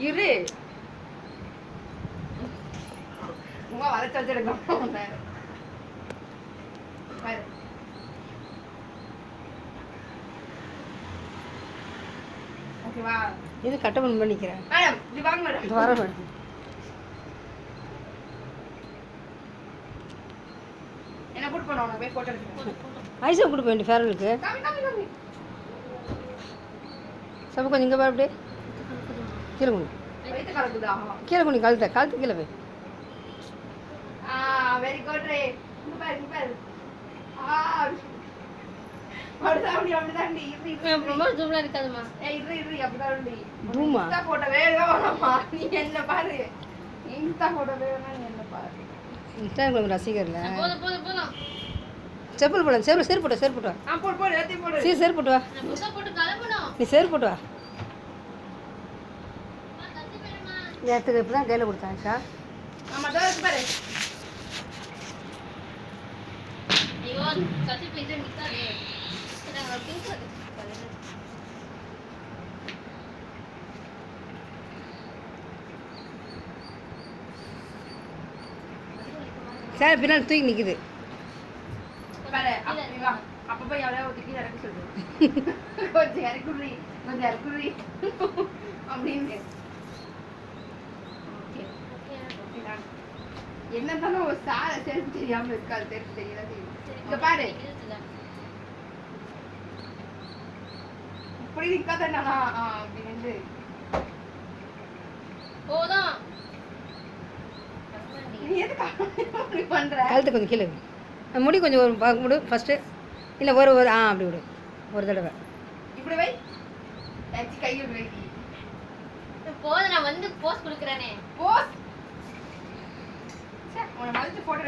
இரு உங்க வளைச்சு வச்சு எடுக்கணும் ஓகேவா? இது கட்ட பண்ணிக்கிறேன் மேடம் இது வாங்க மேடம். இது வர மேடம். என்ன கூட்டு போன உனக்கு போய் போட்டோ எடுத்துக்கிறேன். ஐஸை கொடுக்க வேண்டிய ஃபேரலுக்கு சப்ப கொஞ்சம் இங்கே பாரு அப்படியே கீழே குனி வயிற்று கலக்குதா? கீழே குனி கழுத்து கீழே போய். வெரி குட் ரே. இங்க பாரு இங்க பாரு. அப்படிதாண்டி அப்படிதாண்டி. ரொம்ப ஜூம்ல இருக்காதுமா. இரு அப்படிதாண்டி. பூமா இன்ஸ்டா போட்டோ வேணுமா? நீ என்ன பாரு. இன்ஸ்டா போட்டோ வேணும்னா நீ என்ன பாரு. இன்ஸ்டாகிராம் ரசிகர்ல போதும் செப்பல் போட செருப்பு போட்டு வா. போடு எல்லாத்தையும் போடு. செருப்பு போட்டு வா. போட்டு கலப்பணும். நீ செருப்பு போட்டு வா. நேரத்துக்கு இப்போ தான் கையில் கொடுத்தேன் ஆஷா. ஆமா தான் இருக்கு பாரு. ஐயோ கத்தி பிடிச்சு நிக்காதே. நான் பிங்க் கலர் சார் பின்னால் தூக்கி நிற்குது பாரு. அப்படி வா. அப்ப போய் எவ்வளோ ஒரு கீழே இறக்க சொல்லு. கொஞ்சம் இறக்குறி அப்படின்னு. என்ன தானே ஒரு சார செருப்பு தெரியாம இருக்காது. செருப்பு தெரியல இங்க பாரு. இப்படி நிக்காதா அப்படின்னு போதும். நீ எதுக்கு அப்படி பண்ற? கழுத்து கொஞ்சம் கீழே முடி கொஞ்சம் ஒரு பார்க்க விடு ஃபஸ்ட்டு. இல்லை ஒரு அப்படி விடு ஒரு தடவை. இப்படி வை. கையில் வை. போதும் நான் வந்து போஸ் கொடுக்குறேனே. போஸ் உன்னை மதிச்சு போட்டு